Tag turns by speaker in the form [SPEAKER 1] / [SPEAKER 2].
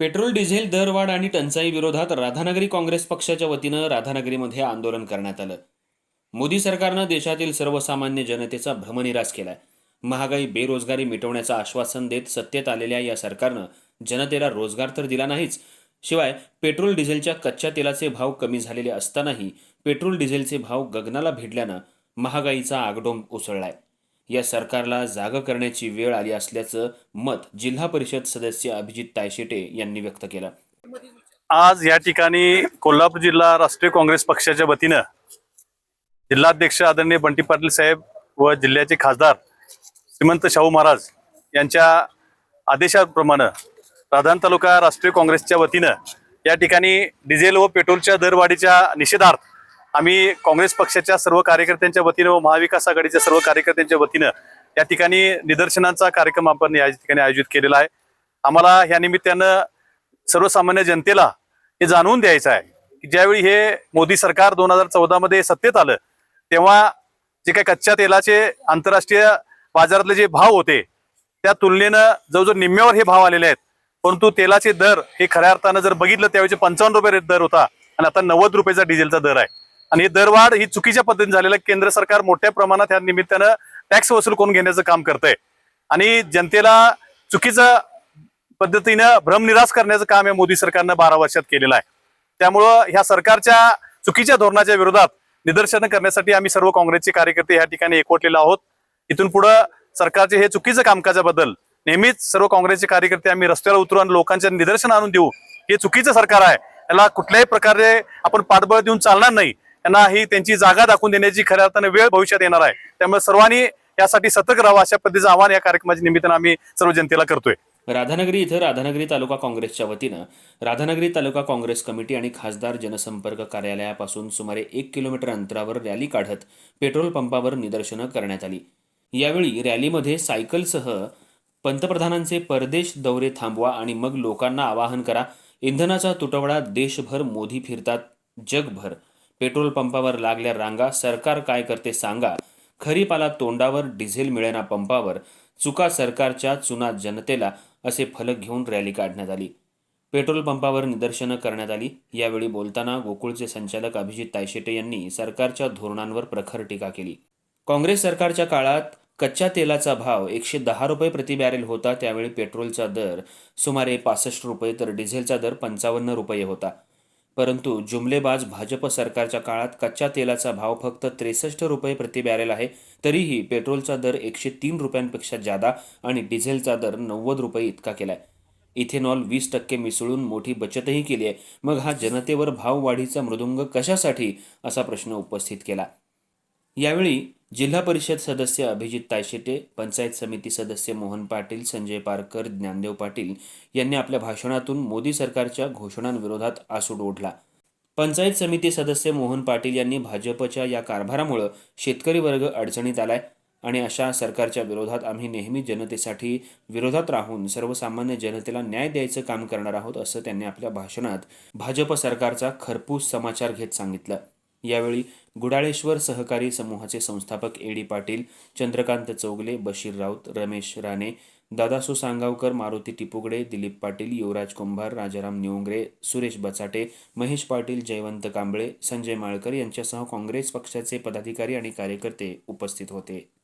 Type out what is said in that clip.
[SPEAKER 1] Petrol diesel दरवाढ आणि टंचाई विरोधात राधानगरी काँग्रेस पक्षाच्या वतीनं राधानगरीमध्ये आंदोलन करण्यात आलं. मोदी सरकारनं देशातील सर्वसामान्य जनतेचा भ्रमनिरास केलाय. महागाई बेरोजगारी मिटवण्याचं आश्वासन देत सत्तेत आलेल्या या सरकारनं जनतेला रोजगार तर दिला नाहीच, शिवाय पेट्रोल डिझेलच्या कच्च्या तेलाचे भाव कमी झालेले असतानाही पेट्रोल डिझेलचे भाव गगनाला भिडल्यानं महागाईचा आगडोंब उसळलाय. या सरकारला जागं करण्याची वेळ आली असल्याचं मत जिल्हा परिषद सदस्य अभिजित तायशेटे यांनी व्यक्त केलं.
[SPEAKER 2] आज या ठिकाणी कोल्हापूर जिल्हा राष्ट्रीय काँग्रेस पक्षाच्या वतीनं जिल्हाध्यक्ष आदरणीय बंटी पाटील साहेब व जिल्ह्याचे खासदार श्रीमंत शाहू महाराज यांच्या आदेशाप्रमाणे राधान तालुका राष्ट्रीय काँग्रेसच्या वतीनं या ठिकाणी डिझेल व पेट्रोलच्या दरवाढीच्या निषेधार्थ आम्ही काँग्रेस पक्षाच्या सर्व कार्यकर्त्यांच्या वतीनं व महाविकास आघाडीच्या सर्व कार्यकर्त्यांच्या वतीनं या ठिकाणी निदर्शनाचा कार्यक्रम आपण या ठिकाणी आयोजित केलेला आहे. आम्हाला या निमित्तानं सर्वसामान्य जनतेला हे जाणवून द्यायचं आहे की ज्यावेळी हे मोदी सरकार 2014 मध्ये सत्तेत आलं तेव्हा जे काही कच्च्या तेलाचे आंतरराष्ट्रीय बाजारातले जे भाव होते त्या तुलनेनं जवळजवळ निम्म्यावर हे भाव आलेले आहेत. परंतु तेलाचे दर हे खऱ्या अर्थानं जर बघितलं त्यावेळी 55 रुपये दर होता आणि आता 90 रुपयाचा डिझेलचा दर आहे. आणि हे दरवाढ ही चुकीच्या पद्धतीने झालेलं केंद्र सरकार मोठ्या प्रमाणात या निमित्तानं टॅक्स वसूल करून घेण्याचं काम करतंय आणि जनतेला चुकीचं पद्धतीनं भ्रमनिरास करण्याचं काम या मोदी सरकारनं 12 वर्षात केलेलं आहे. त्यामुळं ह्या सरकारच्या चुकीच्या धोरणाच्या विरोधात निदर्शनं करण्यासाठी आम्ही सर्व काँग्रेसचे कार्यकर्ते या ठिकाणी एकवटलेलो आहोत. इथून पुढे सरकारचे हे चुकीचं कामकाजाबद्दल नेहमीच सर्व काँग्रेसचे कार्यकर्ते आम्ही रस्त्यावर उतरून लोकांच्या निदर्शन आणून देऊ. हे चुकीचं सरकार आहे, याला कुठल्याही प्रकारे आपण पाठबळ देऊन चालणार नाही. त्यांना ही त्यांची जागा दाखवून देण्याची खऱ्या अर्थाने वेळ भविष्यात येणार आहे. त्यामुळे सर्वांनी यासाठी सतर्क राहावं अशा पद्धतीचं आवाहन या कार्यक्रमाच्या निमित्तानं आम्ही सर्व जनतेला करतोय.
[SPEAKER 1] राधानगरी इथं राधानगरी तालुका काँग्रेसच्या वतीनं राधानगरी तालुका काँग्रेस कमिटी आणि खासदार जनसंपर्क कार्यालयापासून सुमारे 1 किलोमीटर अंतरावर रॅली काढत पेट्रोल पंपावर निदर्शनं करण्यात आली. यावेळी रॅलीमध्ये सायकलसह पंतप्रधानांचे परदेश दौरे थांबवा आणि मग लोकांना आवाहन करा, इंधनाचा तुटवडा देशभर, मोदी फिरतात जगभर, पेट्रोल पंपावर लागल्या रांगा, सरकार काय करते सांगा, खरीपाला तोंडावर, डिझेल मिळेना पंपावर, चुका सरकारच्या, चुना जनतेला असे फलक घेऊन रॅली काढण्यात आली. पेट्रोल पंपावर निदर्शनं करण्यात आली. यावेळी बोलताना गोकुळचे संचालक अभिजित तायशेटे यांनी सरकारच्या धोरणांवर प्रखर टीका केली. काँग्रेस सरकारच्या काळात कच्च्या तेलाचा भाव 110 रुपये प्रति बॅरेल होता. त्यावेळी पेट्रोलचा दर सुमारे 65 रुपये तर डिझेलचा दर 55 रुपये होता. परंतु जुमलेबाज भाजप सरकारच्या काळात कच्च्या तेलाचा भाव फक्त 63 रुपये प्रति बॅरेल आहे. तरीही पेट्रोलचा दर 103 रुपयांपेक्षा जादा आणि डिझेलचा दर 90 रुपये इतका केलाय. इथेनॉल 20% मिसळून मोठी बचतही केली आहे. मग हा जनतेवर भाववाढीचा मृदुंग कशासाठी असा प्रश्न उपस्थित केला. यावेळी जिल्हा परिषद सदस्य अभिजित तायशेटे, पंचायत समिती सदस्य मोहन पाटील, संजय पारकर, ज्ञानदेव पाटील यांनी आपल्या भाषणातून मोदी सरकारच्या घोषणांविरोधात आसूड ओढला. पंचायत समिती सदस्य मोहन पाटील यांनी भाजपच्या या कारभारामुळे शेतकरी वर्ग अडचणीत आलाय आणि अशा सरकारच्या विरोधात आम्ही नेहमी जनतेसाठी विरोधात राहून सर्वसामान्य जनतेला न्याय द्यायचं काम करणार आहोत असं त्यांनी आपल्या भाषणात भाजप सरकारचा खरपूस समाचार घेत सांगितलं. यावेळी गुडाळेश्वर सहकारी समूहाचे संस्थापक एडी पाटील, चंद्रकांत चौगले, बशीर राऊत, रमेश राणे, दादासू सांगावकर, मारुती टिपुगडे, दिलीप पाटील, युवराज कुंभार, राजाराम निवंगरे, सुरेश बचाटे, महेश पाटील, जयवंत कांबळे, संजय माळकर यांच्यासह काँग्रेस पक्षाचे पदाधिकारी आणि कार्यकर्ते उपस्थित होते.